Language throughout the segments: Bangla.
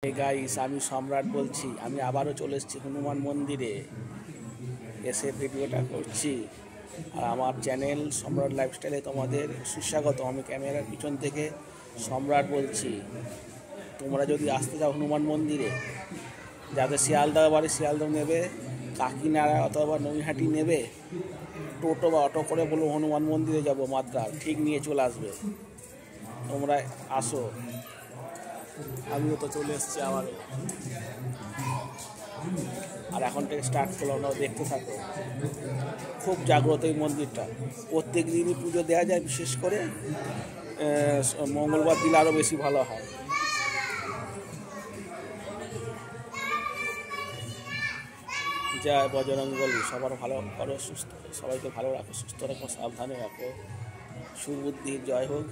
হে গাইস, আমি সম্রাট বলছি। আমি আবারও চলে এসেছি হনুমান মন্দিরে, এসে ভিডিওটা করছি। আর আমার চ্যানেল সম্রাট লাইফস্টাইলে তোমাদের সুস্বাগত। আমি ক্যামেরার পিছন থেকে সম্রাট বলছি। তোমরা যদি আসতে চাও হনুমান মন্দিরে, যাদের শিয়ালদা বাড়ি শিয়ালদা নেবে, কাকিনাড়া অথবা নৈহাটি নেবে, টোটো বা অটো করে বলো হনুমান মন্দিরে যাব মাত্রা, ঠিক নিয়ে চলে আসবে। তোমরা আসো। আমিও তো চলে এসেছি আবার। আর এখন থেকে স্টার্ট করলাম, না দেখতে থাকো। খুব জাগ্রত এই মন্দিরটা, প্রত্যেক দিনই পুজো দেওয়া যায়, বিশেষ করে মঙ্গলবার দিলে আরও বেশি ভালো হয়। জয় বজরঙ্গবলী। সবার ভালো করো, সুস্থ, সবাইকে ভালো রাখো, সুস্থ রাখো, সাবধানে রাখো। সুবুদ্ধির জয় হোক।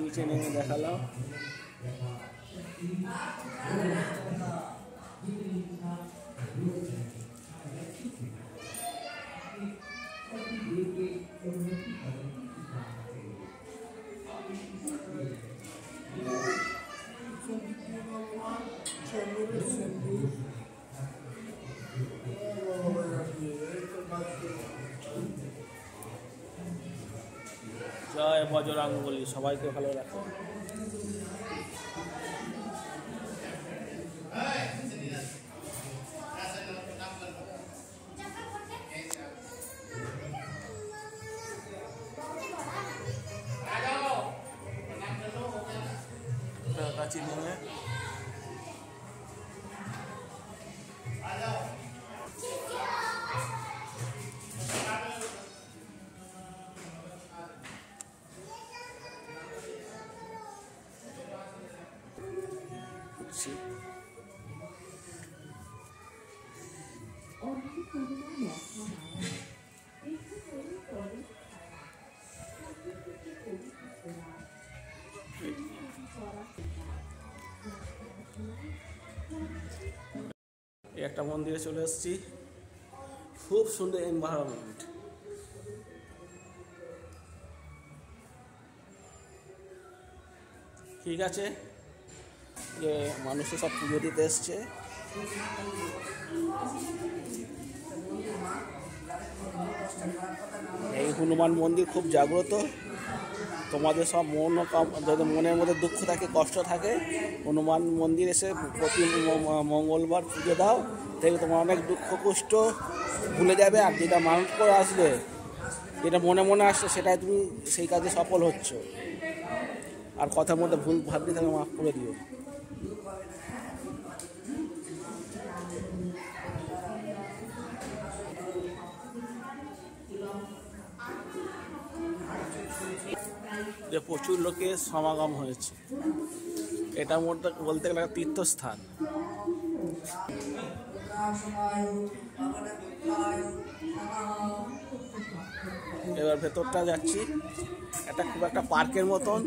নিচে নেমে দেখালাম। জয় বজরঙ্গবলী। সবাইকে ভালো রাখো। কাছে নেমে একটা মন্দিরে চলে এসেছি। খুব সুন্দর এনভায়রনমেন্ট। ঠিক আছে, যে মানুষে সব পুজো দিতে এসছে। এই হনুমান মন্দির খুব জাগ্রত। তোমাদের সব যদি মনের মধ্যে দুঃখ থাকে, কষ্ট থাকে, হনুমান মন্দির এসে প্রতি মঙ্গলবার পুজো দাও, দেখবে তোমার অনেক দুঃখ কষ্ট ভুলে যাবে। আর যেটা মানত করে আসবে, যেটা মনে মনে আসছে, সেটাই তুমি সেই কাজে সফল হচ্ছ। আর কথার মধ্যে ভুল ভাবলে তাকে মাফ করে দিও। যে প্রচুর লোকের সমাগম হয়েছে। এটার মধ্যে বলতে গেলে একটা তীর্থস্থান। এবার ভেতরটা যাচ্ছি। এটা খুব একটা পার্কের মতন।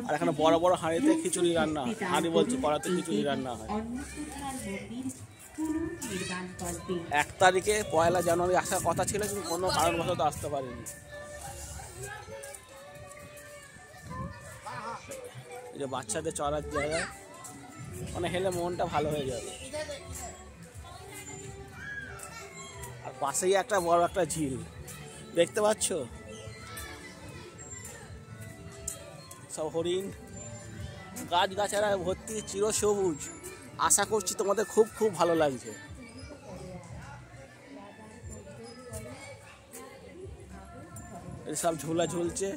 আর এখানে বড় বড় হাঁড়িতে খিচুড়ি রান্না হয়। হাঁড়ি বলছি, কড়াতে খিচুড়ি রান্না হয়। 1 তারিখে 1 জানুয়ারি আসার কথা ছিল, কিন্তু কোনো কারণবশত আসতে পারিনি। এই যে বাচ্চাদের চড়ার জায়গা, মানে হেলে মনটা ভালো হয়ে যাবে। আর পাশেই একটা বড় একটা ঝিল দেখতে পাচ্ছ। সব হরিণ, গাছগাছারা ভর্তি, চিরসবুজ। আশা করছি তোমাদের খুব খুব ভালো লাগছে। সব ঝুলা ঝুলছে।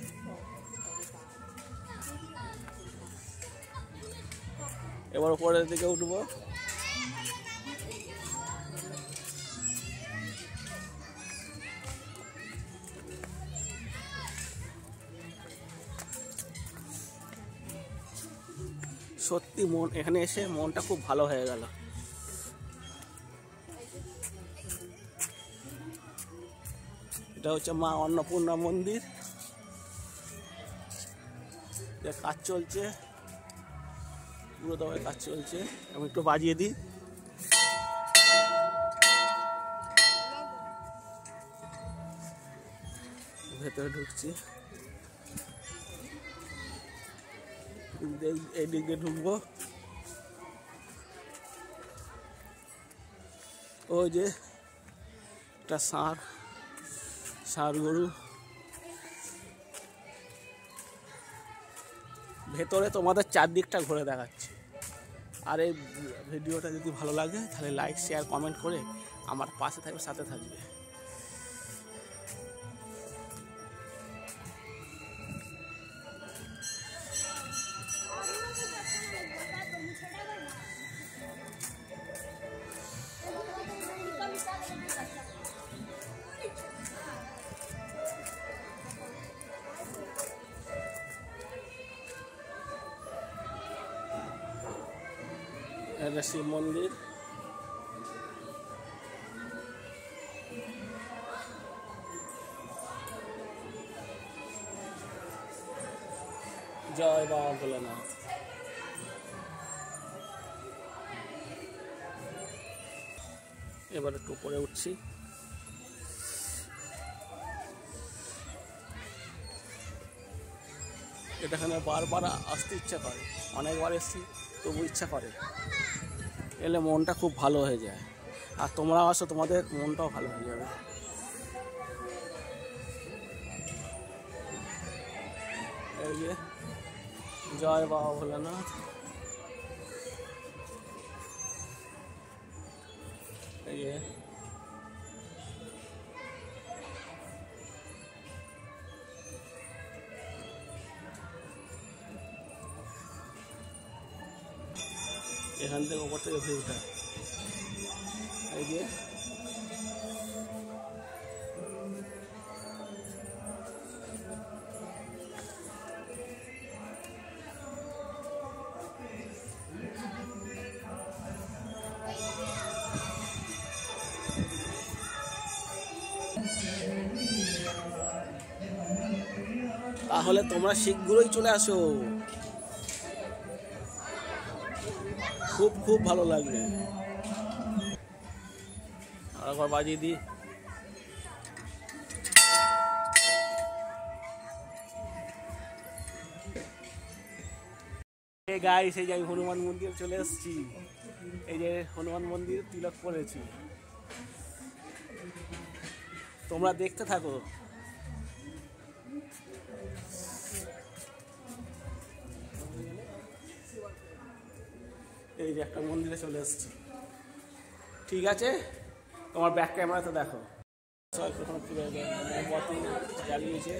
এবার উপরের দিকে উঠবো। সত্যি মন এখানে এসে মনটা খুব ভালো হয়ে গেল। এটা হচ্ছে মা অন্নপূর্ণা মন্দির, কাজ চলছে, পুরো দমে কাজ চলছে। আমি একটু বাজিয়ে দিই। ভেতরে ঢুকছি, এই দিক দিয়ে ঢুকবো। ওই যে একটা ষাঁড় গরু। ভেতরে তোমাদের চারদিকটা ঘুরে দেখাচ্ছি। আর এই ভিডিওটা যদি ভালো লাগে তাহলে লাইক শেয়ার কমেন্ট করে আমার পাশে থাকবে, সাথে থাকবে। এটা শিব মন্দির। জয় বাবা ভোলেনাথ। এবার একটু উপরে উঠছি। এখানে বারবার আসতে ইচ্ছা করে, অনেকবার এসছি তবু ইচ্ছা করে। এলে মনটা খুব ভালো হয়ে যায়, আর তোমরাও আসো, তোমাদের মনটাও ভালো হয়ে যাবে। এই যে জয় বাবা ভোলেনাথ। এই যে এখান থেকে উপর থেকে ভিউটা, এই যে তাহলে তোমরা শীঘ্রই চলে আসো, খুব খুব ভালো লাগবে। আর একবার বাজিয়ে দিই। গাইস, এই যে আমি হনুমান মন্দির চলে এসেছি। এই যে হনুমান মন্দির তিলক করেছি, তোমরা দেখতে থাকো। এই যে একটা মন্দিরে চলে এসেছি। ঠিক আছে, তোমার ব্যাক ক্যামেরাতে দেখো। মোমবাতি জ্বালিয়েছে।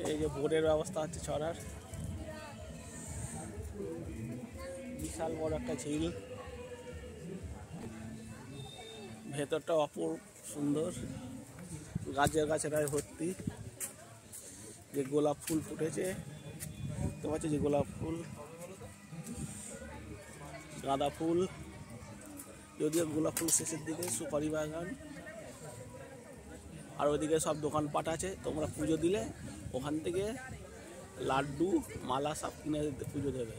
এই যে বোর্ডের ব্যবস্থা হচ্ছে ছড়ার। বিশাল বড় একটা ঝিল, ভেতরটা অপূর্ব সুন্দর, গাছেরায় ভর্তি। যে গোলাপ ফুল ফুটেছে, দেখতে পাচ্ছ, যে গোলাপ ফুল, গাঁদা ফুল, যদিও গোলাপ ফুল শেষের দিকে, সুপারি বাগান। আর ওইদিকে সব দোকানপাট আছে, তোমরা পুজো দিলে ওখান থেকে লাড্ডু মালা সব কিনে পুজো দেবে।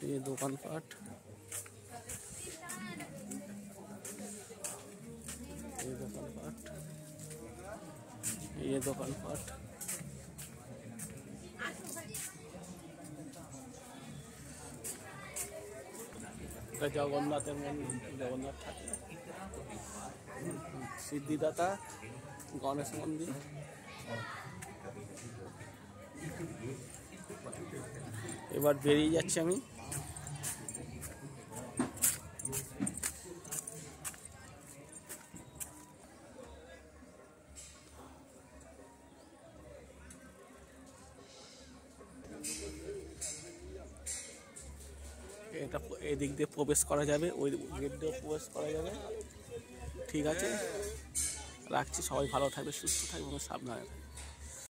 এই দোকানপাট, এই দোকানপাট, এই দোকানপাট। এটা জগন্নাথের মন্দির, জগন্নাথ ঠাকুর, সিদ্ধিদাতা, গণেশ মন্দির। এবার বেরিয়ে যাচ্ছি আমি। এটা এদিক দিয়ে প্রবেশ করা যাবে, ওই গেট দিয়ে প্রবেশ করা যাবে। ঠিক আছে, রাখছি। সবাই ভালো থাকবে, সুস্থ থাকবে এবং সাবধানে থাকবে।